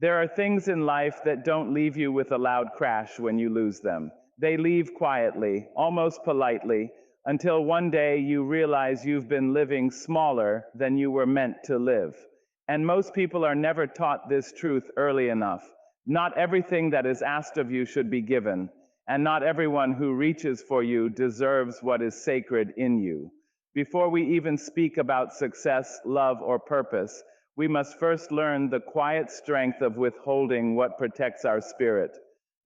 There are things in life that don't leave you with a loud crash when you lose them. They leave quietly, almost politely, until one day you realize you've been living smaller than you were meant to live. And most people are never taught this truth early enough. Not everything that is asked of you should be given, and not everyone who reaches for you deserves what is sacred in you. Before we even speak about success, love, or purpose, we must first learn the quiet strength of withholding what protects our spirit.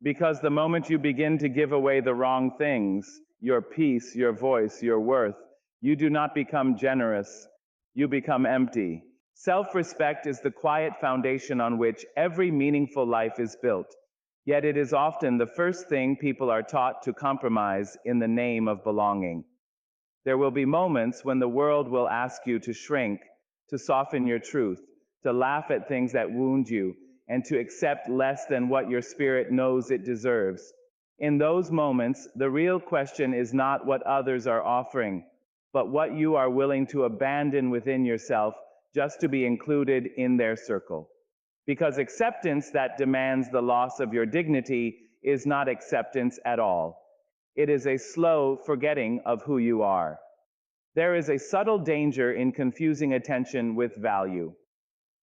Because the moment you begin to give away the wrong things, your peace, your voice, your worth, you do not become generous, you become empty. Self-respect is the quiet foundation on which every meaningful life is built. Yet it is often the first thing people are taught to compromise in the name of belonging. There will be moments when the world will ask you to shrink, to soften your truth, to laugh at things that wound you, and to accept less than what your spirit knows it deserves. In those moments, the real question is not what others are offering, but what you are willing to abandon within yourself just to be included in their circle. Because acceptance that demands the loss of your dignity is not acceptance at all. It is a slow forgetting of who you are. There is a subtle danger in confusing attention with value.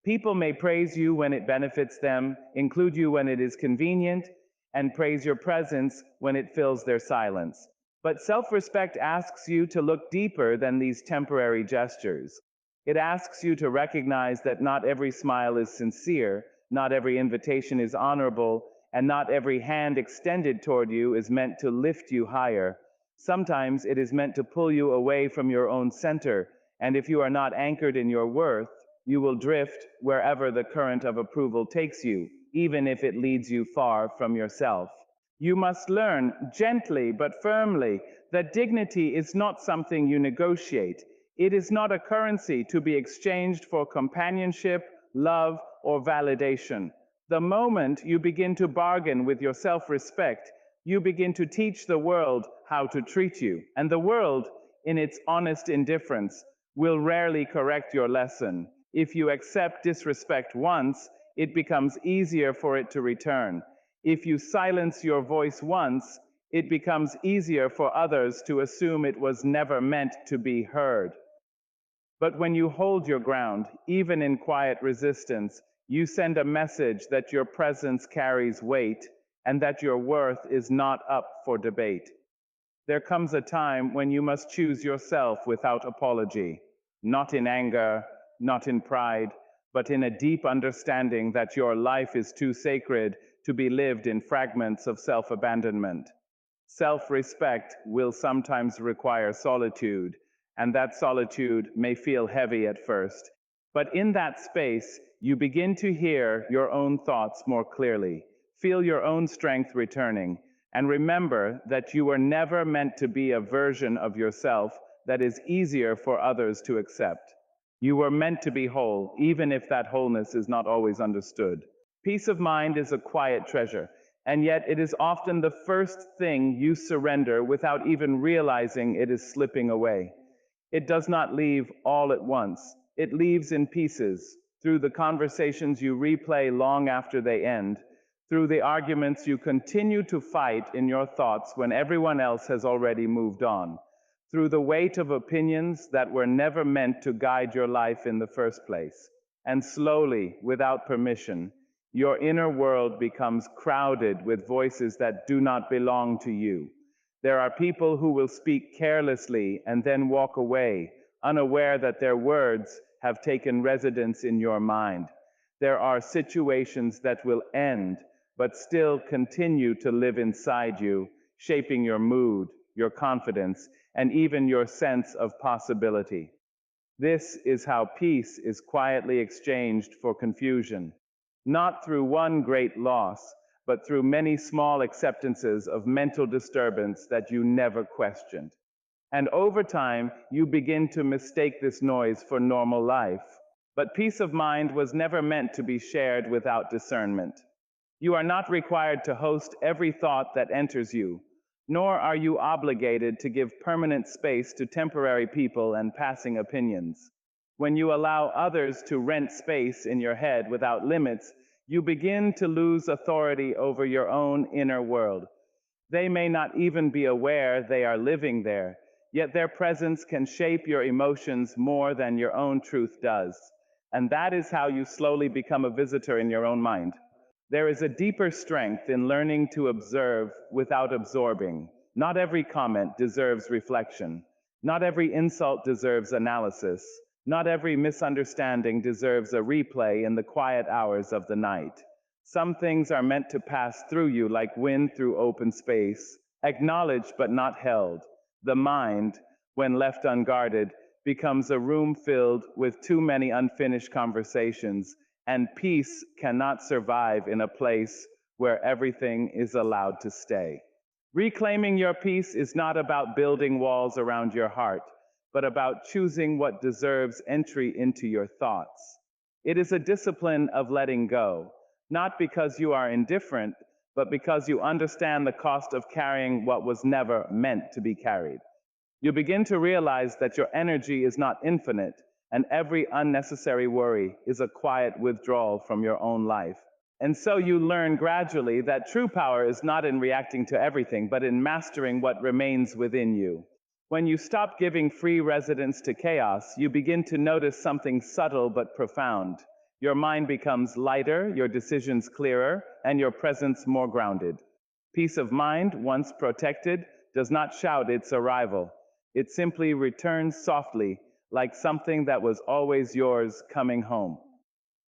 People may praise you when it benefits them, include you when it is convenient, and praise your presence when it fills their silence. But self-respect asks you to look deeper than these temporary gestures. It asks you to recognize that not every smile is sincere, not every invitation is honorable, and not every hand extended toward you is meant to lift you higher. Sometimes it is meant to pull you away from your own center, and if you are not anchored in your worth, you will drift wherever the current of approval takes you, even if it leads you far from yourself. You must learn, gently but firmly, that dignity is not something you negotiate. It is not a currency to be exchanged for companionship, love, or validation. The moment you begin to bargain with your self-respect, you begin to teach the world how to treat you. And the world, in its honest indifference, will rarely correct your lesson. If you accept disrespect once, it becomes easier for it to return. If you silence your voice once, it becomes easier for others to assume it was never meant to be heard. But when you hold your ground, even in quiet resistance, you send a message that your presence carries weight and that your worth is not up for debate. There comes a time when you must choose yourself without apology, not in anger, not in pride, but in a deep understanding that your life is too sacred to be lived in fragments of self-abandonment. Self-respect will sometimes require solitude, and that solitude may feel heavy at first. But in that space, you begin to hear your own thoughts more clearly, feel your own strength returning, and remember that you were never meant to be a version of yourself that is easier for others to accept. You were meant to be whole, even if that wholeness is not always understood. Peace of mind is a quiet treasure, and yet it is often the first thing you surrender without even realizing it is slipping away. It does not leave all at once. It leaves in pieces, through the conversations you replay long after they end, through the arguments you continue to fight in your thoughts when everyone else has already moved on, through the weight of opinions that were never meant to guide your life in the first place. And slowly, without permission, your inner world becomes crowded with voices that do not belong to you. There are people who will speak carelessly and then walk away, unaware that their words have taken residence in your mind. There are situations that will end, but still continue to live inside you, shaping your mood, your confidence, and even your sense of possibility. This is how peace is quietly exchanged for confusion, not through one great loss, but through many small acceptances of mental disturbance that you never questioned. And over time, you begin to mistake this noise for normal life. But peace of mind was never meant to be shared without discernment. You are not required to host every thought that enters you, nor are you obligated to give permanent space to temporary people and passing opinions. When you allow others to rent space in your head without limits, You begin to lose authority over your own inner world. They may not even be aware they are living there, yet their presence can shape your emotions more than your own truth does. And that is how you slowly become a visitor in your own mind. There is a deeper strength in learning to observe without absorbing. Not every comment deserves reflection. Not every insult deserves analysis. Not every misunderstanding deserves a replay in the quiet hours of the night. Some things are meant to pass through you like wind through open space, acknowledged but not held. The mind, when left unguarded, becomes a room filled with too many unfinished conversations, and peace cannot survive in a place where everything is allowed to stay. Reclaiming your peace is not about building walls around your heart, but about choosing what deserves entry into your thoughts. It is a discipline of letting go, not because you are indifferent, but because you understand the cost of carrying what was never meant to be carried. You begin to realize that your energy is not infinite, and every unnecessary worry is a quiet withdrawal from your own life. And so you learn gradually that true power is not in reacting to everything, but in mastering what remains within you. When you stop giving free residence to chaos, you begin to notice something subtle but profound. Your mind becomes lighter, your decisions clearer, and your presence more grounded. Peace of mind, once protected, does not shout its arrival. It simply returns softly, like something that was always yours coming home.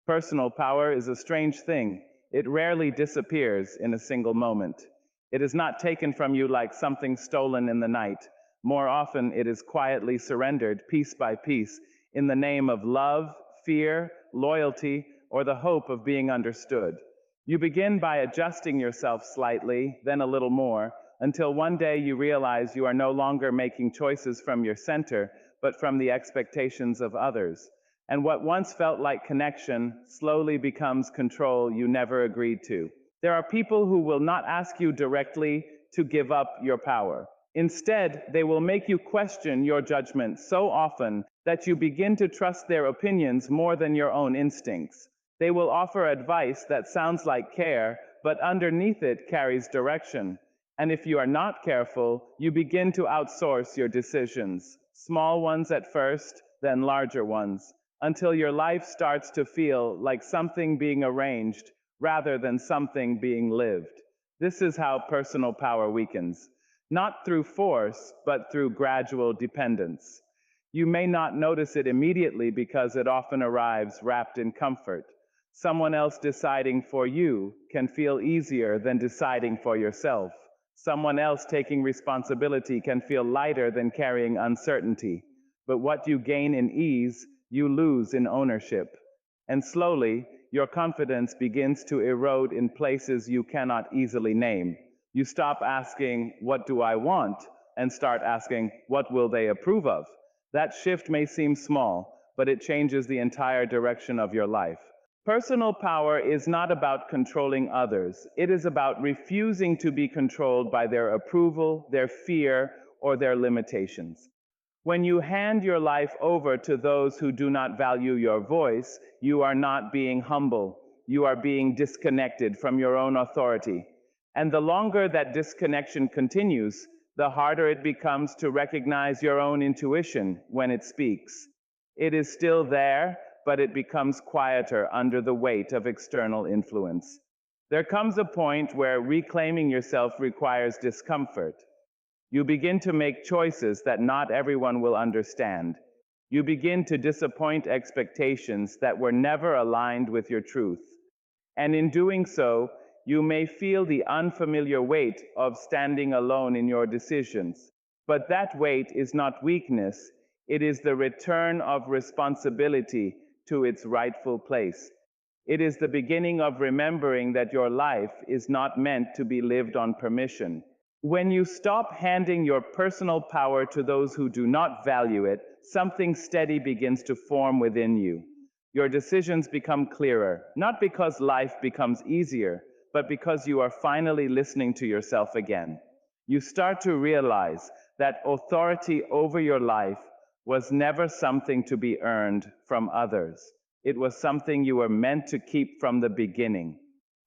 Personal power is a strange thing. It rarely disappears in a single moment. It is not taken from you like something stolen in the night. More often, it is quietly surrendered, piece by piece, in the name of love, fear, loyalty, or the hope of being understood. You begin by adjusting yourself slightly, then a little more, until one day you realize you are no longer making choices from your center, but from the expectations of others. And what once felt like connection slowly becomes control you never agreed to. There are people who will not ask you directly to give up your power. Instead, they will make you question your judgment so often that you begin to trust their opinions more than your own instincts. They will offer advice that sounds like care, but underneath it carries direction. And if you are not careful, you begin to outsource your decisions, small ones at first, then larger ones, until your life starts to feel like something being arranged rather than something being lived. This is how personal power weakens, not through force, but through gradual dependence. You may not notice it immediately because it often arrives wrapped in comfort. Someone else deciding for you can feel easier than deciding for yourself. Someone else taking responsibility can feel lighter than carrying uncertainty. But what you gain in ease, you lose in ownership. And slowly, your confidence begins to erode in places you cannot easily name. You stop asking, "What do I want?" and start asking, "What will they approve of?" That shift may seem small, but it changes the entire direction of your life. Personal power is not about controlling others. It is about refusing to be controlled by their approval, their fear, or their limitations. When you hand your life over to those who do not value your voice, you are not being humble. You are being disconnected from your own authority. And the longer that disconnection continues, the harder it becomes to recognize your own intuition when it speaks. It is still there, but it becomes quieter under the weight of external influence. There comes a point where reclaiming yourself requires discomfort. You begin to make choices that not everyone will understand. You begin to disappoint expectations that were never aligned with your truth. And in doing so, you may feel the unfamiliar weight of standing alone in your decisions. But that weight is not weakness, it is the return of responsibility to its rightful place. It is the beginning of remembering that your life is not meant to be lived on permission. When you stop handing your personal power to those who do not value it, something steady begins to form within you. Your decisions become clearer, not because life becomes easier, but because you are finally listening to yourself again. You start to realize that authority over your life was never something to be earned from others. It was something you were meant to keep from the beginning.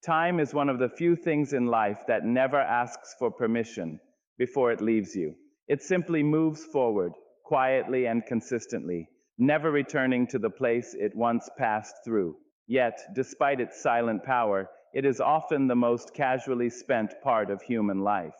Time is one of the few things in life that never asks for permission before it leaves you. It simply moves forward, quietly and consistently, never returning to the place it once passed through. Yet, despite its silent power, it is often the most casually spent part of human life.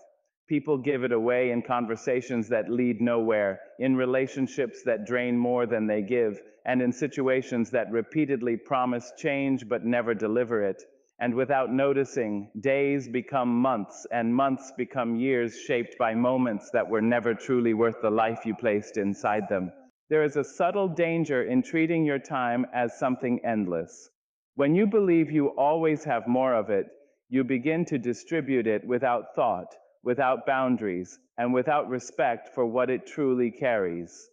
People give it away in conversations that lead nowhere, in relationships that drain more than they give, and in situations that repeatedly promise change but never deliver it. And without noticing, days become months, and months become years shaped by moments that were never truly worth the life you placed inside them. There is a subtle danger in treating your time as something endless. When you believe you always have more of it, you begin to distribute it without thought, without boundaries, and without respect for what it truly carries.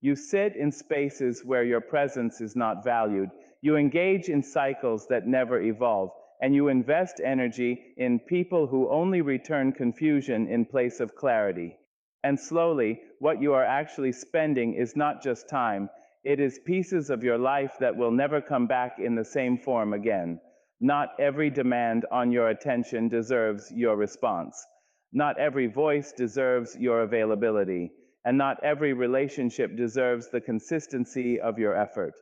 You sit in spaces where your presence is not valued. You engage in cycles that never evolve, and you invest energy in people who only return confusion in place of clarity. And slowly, what you are actually spending is not just time, it is pieces of your life that will never come back in the same form again. Not every demand on your attention deserves your response. Not every voice deserves your availability, and not every relationship deserves the consistency of your effort.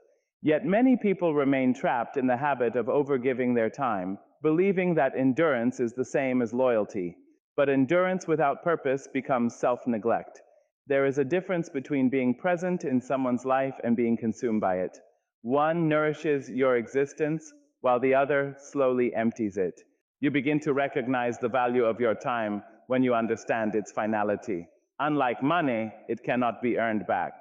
Yet many people remain trapped in the habit of overgiving their time, believing that endurance is the same as loyalty. But endurance without purpose becomes self-neglect. There is a difference between being present in someone's life and being consumed by it. One nourishes your existence, while the other slowly empties it. You begin to recognize the value of your time when you understand its finality. Unlike money, it cannot be earned back.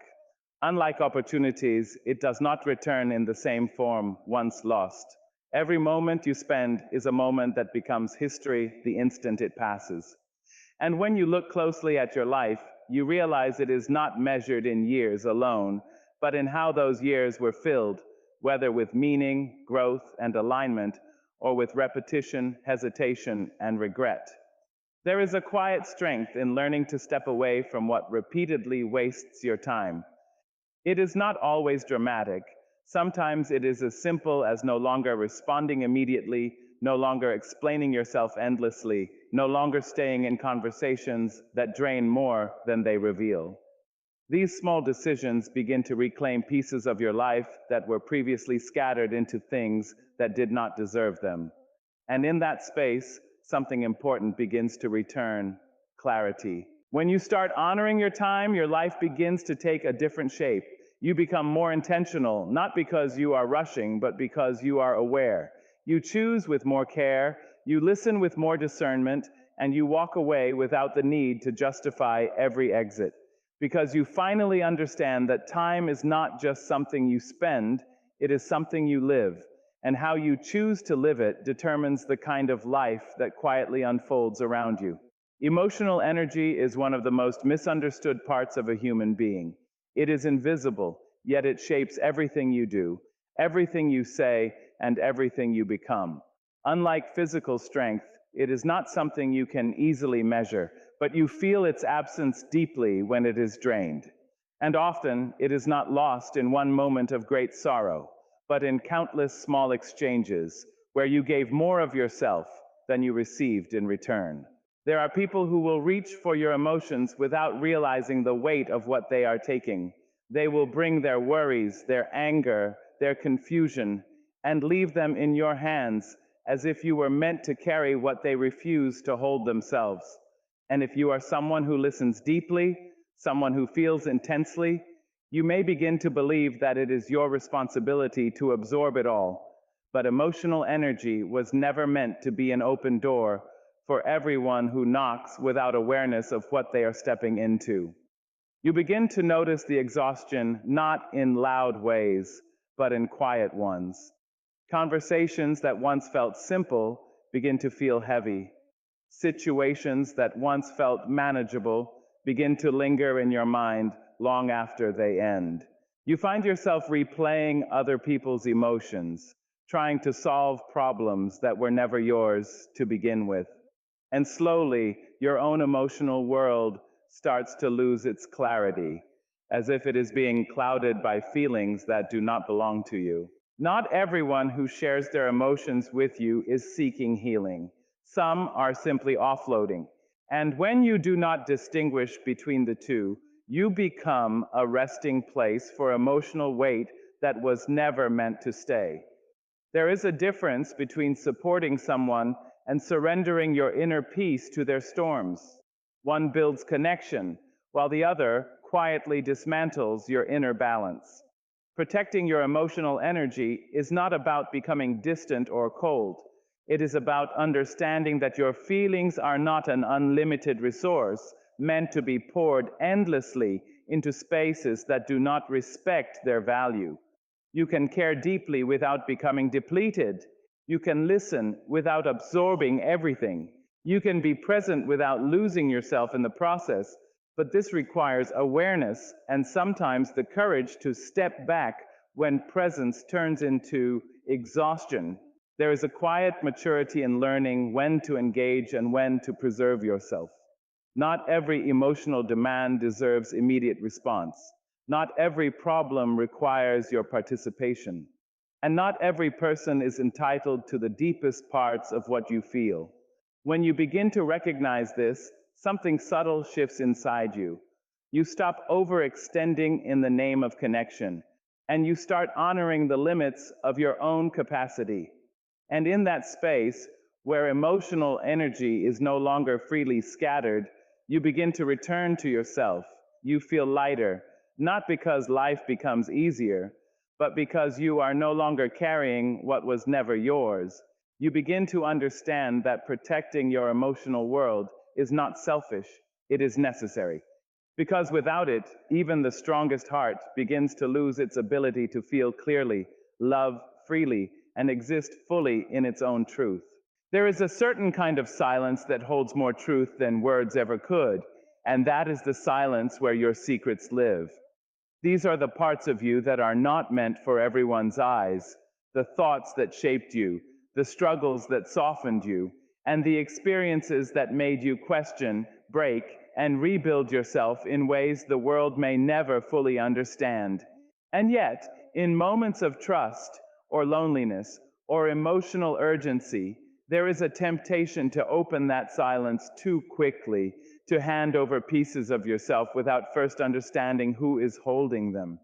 Unlike opportunities, it does not return in the same form once lost. Every moment you spend is a moment that becomes history the instant it passes. And when you look closely at your life, you realize it is not measured in years alone, but in how those years were filled, whether with meaning, growth, and alignment, or with repetition, hesitation, and regret. There is a quiet strength in learning to step away from what repeatedly wastes your time. It is not always dramatic. Sometimes it is as simple as no longer responding immediately, no longer explaining yourself endlessly, no longer staying in conversations that drain more than they reveal. These small decisions begin to reclaim pieces of your life that were previously scattered into things that did not deserve them. And in that space, something important begins to return: clarity. When you start honoring your time, your life begins to take a different shape. You become more intentional, not because you are rushing, but because you are aware. You choose with more care, you listen with more discernment, and you walk away without the need to justify every exit. Because you finally understand that time is not just something you spend, it is something you live. And how you choose to live it determines the kind of life that quietly unfolds around you. Emotional energy is one of the most misunderstood parts of a human being. It is invisible, yet it shapes everything you do, everything you say, and everything you become. Unlike physical strength, it is not something you can easily measure, but you feel its absence deeply when it is drained. And often, it is not lost in one moment of great sorrow, but in countless small exchanges where you gave more of yourself than you received in return. There are people who will reach for your emotions without realizing the weight of what they are taking. They will bring their worries, their anger, their confusion, and leave them in your hands as if you were meant to carry what they refuse to hold themselves. And if you are someone who listens deeply, someone who feels intensely, you may begin to believe that it is your responsibility to absorb it all. But emotional energy was never meant to be an open door for everyone who knocks without awareness of what they are stepping into. You begin to notice the exhaustion not in loud ways, but in quiet ones. Conversations that once felt simple begin to feel heavy. Situations that once felt manageable begin to linger in your mind long after they end. You find yourself replaying other people's emotions, trying to solve problems that were never yours to begin with. And slowly, your own emotional world starts to lose its clarity, as if it is being clouded by feelings that do not belong to you. Not everyone who shares their emotions with you is seeking healing. Some are simply offloading. And when you do not distinguish between the two, you become a resting place for emotional weight that was never meant to stay. There is a difference between supporting someone and surrendering your inner peace to their storms. One builds connection, while the other quietly dismantles your inner balance. Protecting your emotional energy is not about becoming distant or cold. It is about understanding that your feelings are not an unlimited resource meant to be poured endlessly into spaces that do not respect their value. You can care deeply without becoming depleted. You can listen without absorbing everything. You can be present without losing yourself in the process. But this requires awareness and sometimes the courage to step back when presence turns into exhaustion. There is a quiet maturity in learning when to engage and when to preserve yourself. Not every emotional demand deserves immediate response. Not every problem requires your participation. And not every person is entitled to the deepest parts of what you feel. When you begin to recognize this, something subtle shifts inside you. You stop overextending in the name of connection, and you start honoring the limits of your own capacity. And in that space, where emotional energy is no longer freely scattered, you begin to return to yourself. You feel lighter, not because life becomes easier, but because you are no longer carrying what was never yours. You begin to understand that protecting your emotional world is not selfish, it is necessary. Because without it, even the strongest heart begins to lose its ability to feel clearly, love freely, and exist fully in its own truth. There is a certain kind of silence that holds more truth than words ever could, and that is the silence where your secrets live. These are the parts of you that are not meant for everyone's eyes, the thoughts that shaped you, the struggles that softened you, and the experiences that made you question, break, and rebuild yourself in ways the world may never fully understand. And yet, in moments of trust, or loneliness, or emotional urgency, there is a temptation to open that silence too quickly, to hand over pieces of yourself without first understanding who is holding them.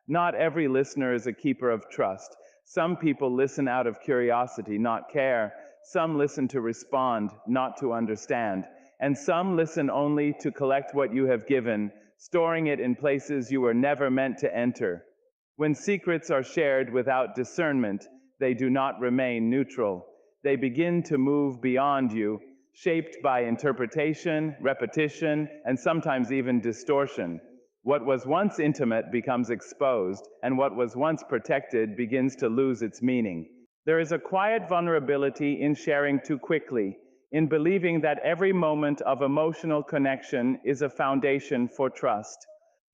Not every listener is a keeper of trust. Some people listen out of curiosity, not care. Some listen to respond, not to understand. And some listen only to collect what you have given, storing it in places you were never meant to enter. When secrets are shared without discernment, they do not remain neutral. They begin to move beyond you, shaped by interpretation, repetition, and sometimes even distortion. What was once intimate becomes exposed, and what was once protected begins to lose its meaning. There is a quiet vulnerability in sharing too quickly, in believing that every moment of emotional connection is a foundation for trust.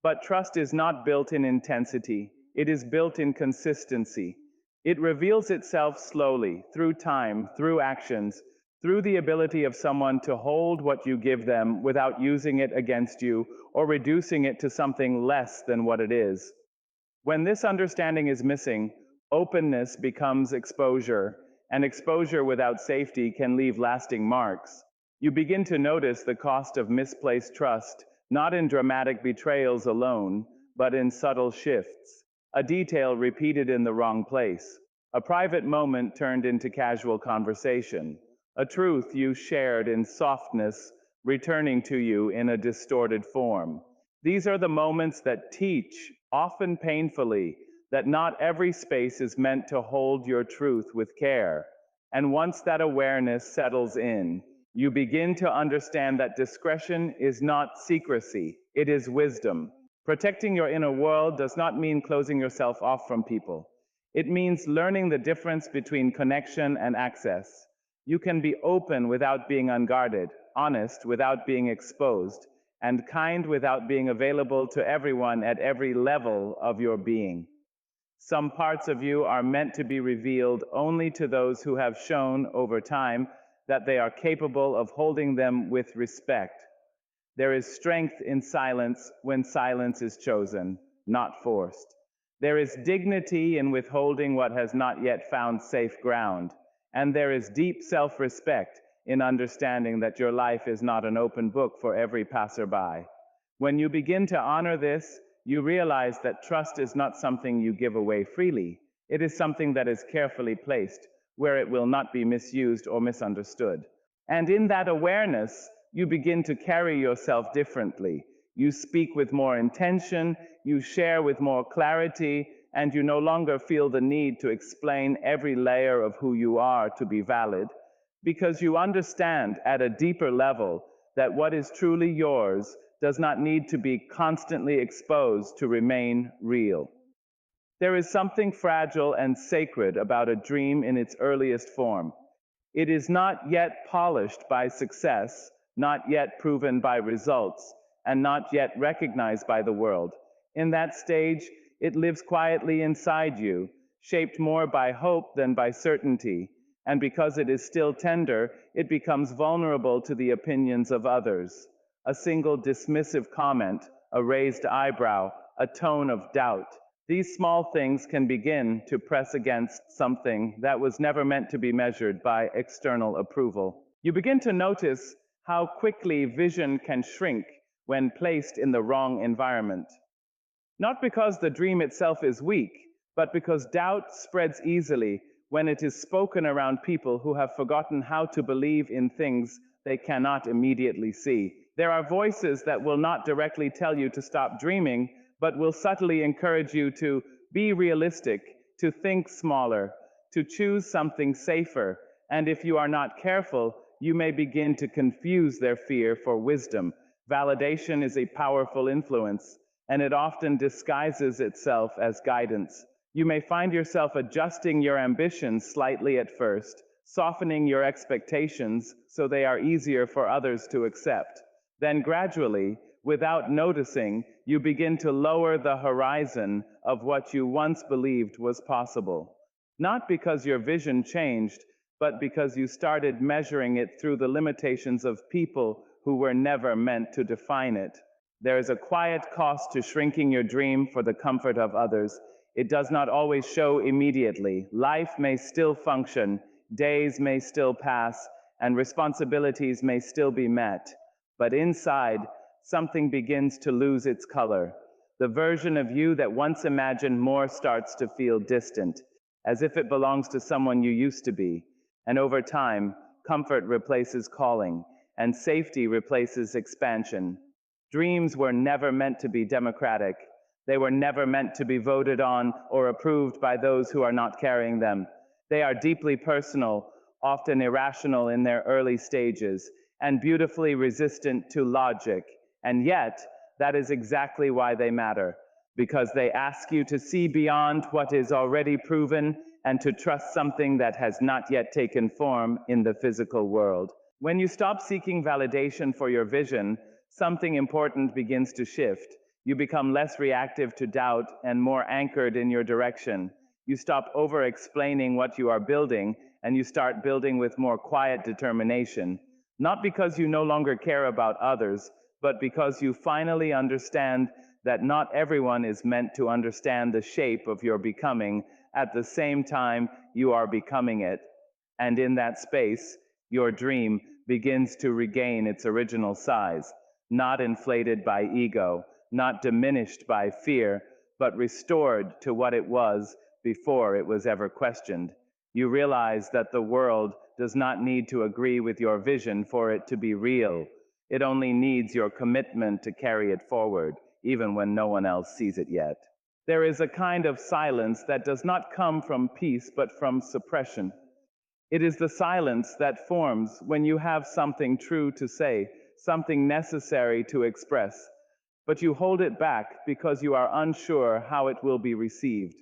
But trust is not built in intensity, it is built in consistency. It reveals itself slowly, through time, through actions, through the ability of someone to hold what you give them without using it against you or reducing it to something less than what it is. When this understanding is missing, openness becomes exposure, and exposure without safety can leave lasting marks. You begin to notice the cost of misplaced trust, not in dramatic betrayals alone, but in subtle shifts. A detail repeated in the wrong place, a private moment turned into casual conversation, a truth you shared in softness returning to you in a distorted form. These are the moments that teach, often painfully, that not every space is meant to hold your truth with care. And once that awareness settles in, you begin to understand that discretion is not secrecy, it is wisdom. Protecting your inner world does not mean closing yourself off from people. It means learning the difference between connection and access. You can be open without being unguarded, honest without being exposed, and kind without being available to everyone at every level of your being. Some parts of you are meant to be revealed only to those who have shown over time that they are capable of holding them with respect. There is strength in silence when silence is chosen, not forced. There is dignity in withholding what has not yet found safe ground, and there is deep self-respect in understanding that your life is not an open book for every passerby. When you begin to honor this, you realize that trust is not something you give away freely. It is something that is carefully placed, where it will not be misused or misunderstood. And in that awareness, you begin to carry yourself differently. You speak with more intention, you share with more clarity, and you no longer feel the need to explain every layer of who you are to be valid, because you understand at a deeper level that what is truly yours does not need to be constantly exposed to remain real. There is something fragile and sacred about a dream in its earliest form. It is not yet polished by success, not yet proven by results, and not yet recognized by the world. In that stage, it lives quietly inside you, shaped more by hope than by certainty, and because it is still tender, it becomes vulnerable to the opinions of others. A single dismissive comment, a raised eyebrow, a tone of doubt. These small things can begin to press against something that was never meant to be measured by external approval. You begin to notice how quickly vision can shrink when placed in the wrong environment. Not because the dream itself is weak, but because doubt spreads easily when it is spoken around people who have forgotten how to believe in things they cannot immediately see. There are voices that will not directly tell you to stop dreaming, but will subtly encourage you to be realistic, to think smaller, to choose something safer, and if you are not careful, you may begin to confuse their fear for wisdom. Validation is a powerful influence, and it often disguises itself as guidance. You may find yourself adjusting your ambitions slightly at first, softening your expectations so they are easier for others to accept. Then gradually, without noticing, you begin to lower the horizon of what you once believed was possible. Not because your vision changed, but because you started measuring it through the limitations of people who were never meant to define it. There is a quiet cost to shrinking your dream for the comfort of others. It does not always show immediately. Life may still function, days may still pass, and responsibilities may still be met. But inside, something begins to lose its color. The version of you that once imagined more starts to feel distant, as if it belongs to someone you used to be. And over time, comfort replaces calling, and safety replaces expansion. Dreams were never meant to be democratic. They were never meant to be voted on or approved by those who are not carrying them. They are deeply personal, often irrational in their early stages, and beautifully resistant to logic. And yet, that is exactly why they matter, because they ask you to see beyond what is already proven and to trust something that has not yet taken form in the physical world. When you stop seeking validation for your vision, something important begins to shift. You become less reactive to doubt and more anchored in your direction. You stop over-explaining what you are building, and you start building with more quiet determination. Not because you no longer care about others, but because you finally understand that not everyone is meant to understand the shape of your becoming at the same time you are becoming it. And in that space, your dream begins to regain its original size, not inflated by ego, not diminished by fear, but restored to what it was before it was ever questioned. You realize that the world does not need to agree with your vision for it to be real. It only needs your commitment to carry it forward, even when no one else sees it yet. There is a kind of silence that does not come from peace, but from suppression. It is the silence that forms when you have something true to say, something necessary to express, but you hold it back because you are unsure how it will be received.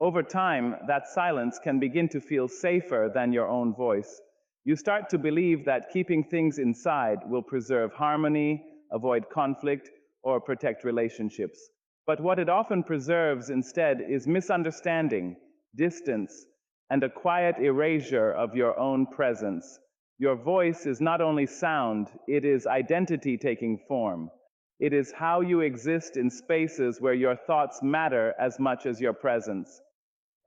Over time, that silence can begin to feel safer than your own voice. You start to believe that keeping things inside will preserve harmony, avoid conflict, or protect relationships. But what it often preserves instead is misunderstanding, distance, and a quiet erasure of your own presence. Your voice is not only sound, it is identity taking form. It is how you exist in spaces where your thoughts matter as much as your presence.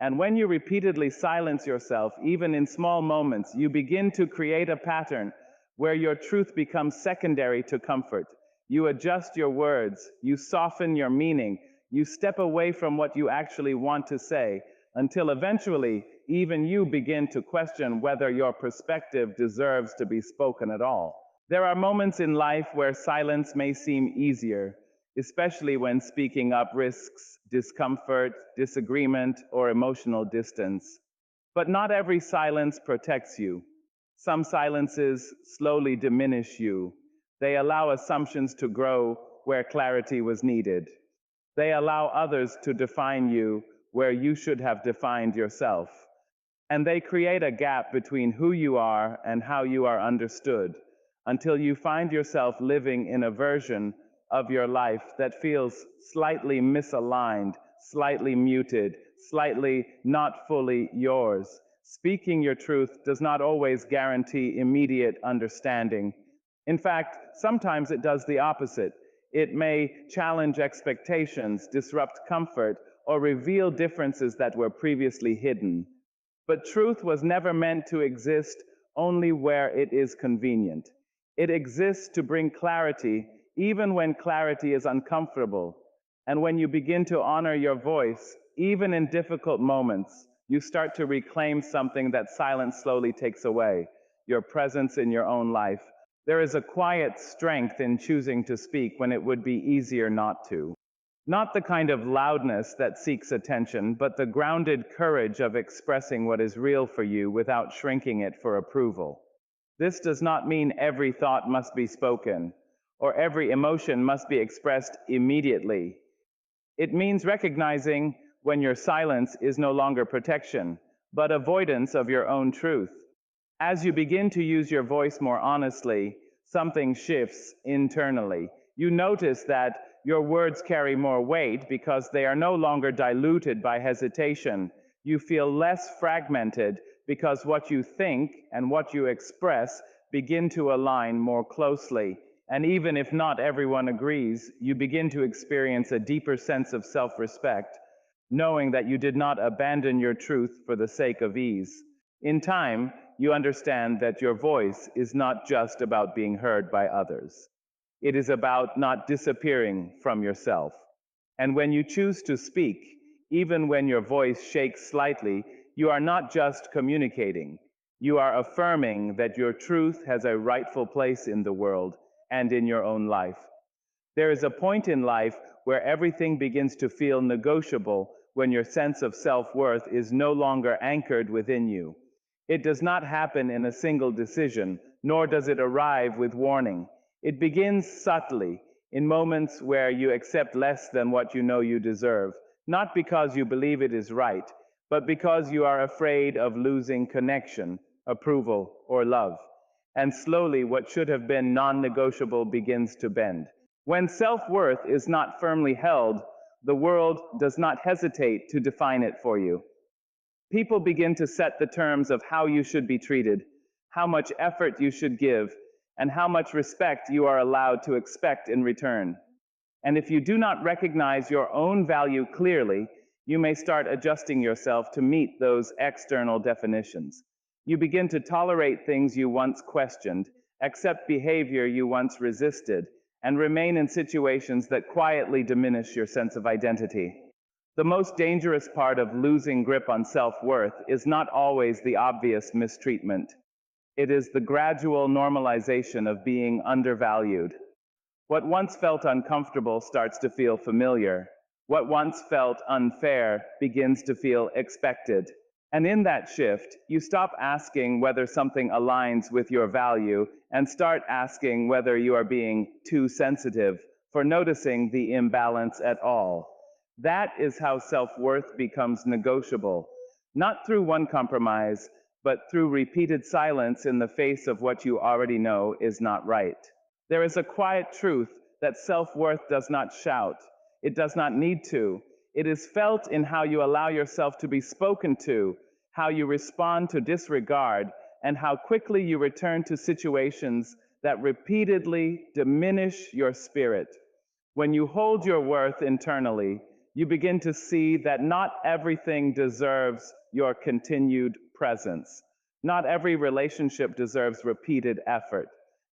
And when you repeatedly silence yourself, even in small moments, you begin to create a pattern where your truth becomes secondary to comfort. You adjust your words, you soften your meaning, you step away from what you actually want to say, until eventually even you begin to question whether your perspective deserves to be spoken at all. There are moments in life where silence may seem easier, especially when speaking up risks discomfort, disagreement, or emotional distance. But not every silence protects you. Some silences slowly diminish you. They allow assumptions to grow where clarity was needed. They allow others to define you where you should have defined yourself. And they create a gap between who you are and how you are understood, until you find yourself living in a version of your life that feels slightly misaligned, slightly muted, slightly not fully yours. Speaking your truth does not always guarantee immediate understanding. In fact, sometimes it does the opposite. It may challenge expectations, disrupt comfort, or reveal differences that were previously hidden. But truth was never meant to exist only where it is convenient. It exists to bring clarity, even when clarity is uncomfortable. And when you begin to honor your voice, even in difficult moments, you start to reclaim something that silence slowly takes away, your presence in your own life. There is a quiet strength in choosing to speak when it would be easier not to. Not the kind of loudness that seeks attention, but the grounded courage of expressing what is real for you without shrinking it for approval. This does not mean every thought must be spoken, or every emotion must be expressed immediately. It means recognizing when your silence is no longer protection, but avoidance of your own truth. As you begin to use your voice more honestly, something shifts internally. You notice that your words carry more weight because they are no longer diluted by hesitation. You feel less fragmented because what you think and what you express begin to align more closely. And even if not everyone agrees, you begin to experience a deeper sense of self-respect, knowing that you did not abandon your truth for the sake of ease. In time, you understand that your voice is not just about being heard by others. It is about not disappearing from yourself. And when you choose to speak, even when your voice shakes slightly, you are not just communicating. You are affirming that your truth has a rightful place in the world and in your own life. There is a point in life where everything begins to feel negotiable when your sense of self-worth is no longer anchored within you. It does not happen in a single decision, nor does it arrive with warning. It begins subtly, in moments where you accept less than what you know you deserve, not because you believe it is right, but because you are afraid of losing connection, approval, or love. And slowly, what should have been non-negotiable begins to bend. When self-worth is not firmly held, the world does not hesitate to define it for you. People begin to set the terms of how you should be treated, how much effort you should give, and how much respect you are allowed to expect in return. And if you do not recognize your own value clearly, you may start adjusting yourself to meet those external definitions. You begin to tolerate things you once questioned, accept behavior you once resisted, and remain in situations that quietly diminish your sense of identity. The most dangerous part of losing grip on self-worth is not always the obvious mistreatment. It is the gradual normalization of being undervalued. What once felt uncomfortable starts to feel familiar. What once felt unfair begins to feel expected. And in that shift, you stop asking whether something aligns with your value and start asking whether you are being too sensitive for noticing the imbalance at all. That is how self-worth becomes negotiable, not through one compromise, but through repeated silence in the face of what you already know is not right. There is a quiet truth that self-worth does not shout. It does not need to. It is felt in how you allow yourself to be spoken to, how you respond to disregard, and how quickly you return to situations that repeatedly diminish your spirit. When you hold your worth internally, you begin to see that not everything deserves your continued presence. Not every relationship deserves repeated effort.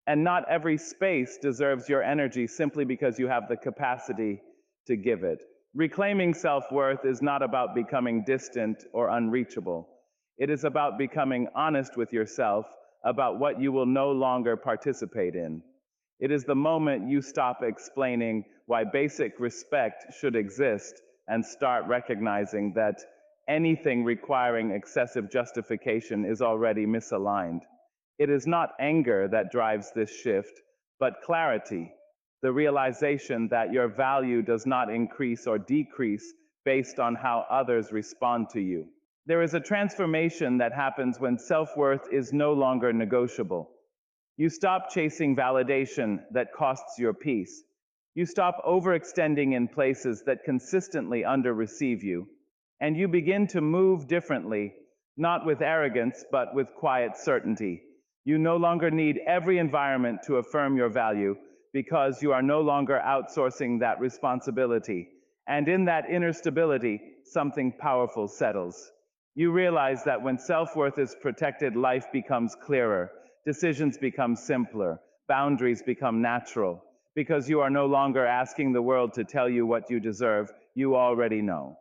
And not every space deserves your energy simply because you have the capacity to give it. Reclaiming self worth is not about becoming distant or unreachable. It is about becoming honest with yourself about what you will no longer participate in. It is the moment you stop explaining why basic respect should exist and start recognizing that anything requiring excessive justification is already misaligned. It is not anger that drives this shift, but clarity, the realization that your value does not increase or decrease based on how others respond to you. There is a transformation that happens when self-worth is no longer negotiable. You stop chasing validation that costs your peace. You stop overextending in places that consistently underreceive you. And you begin to move differently, not with arrogance, but with quiet certainty. You no longer need every environment to affirm your value because you are no longer outsourcing that responsibility. And in that inner stability, something powerful settles. You realize that when self-worth is protected, life becomes clearer, decisions become simpler, boundaries become natural, because you are no longer asking the world to tell you what you deserve, you already know.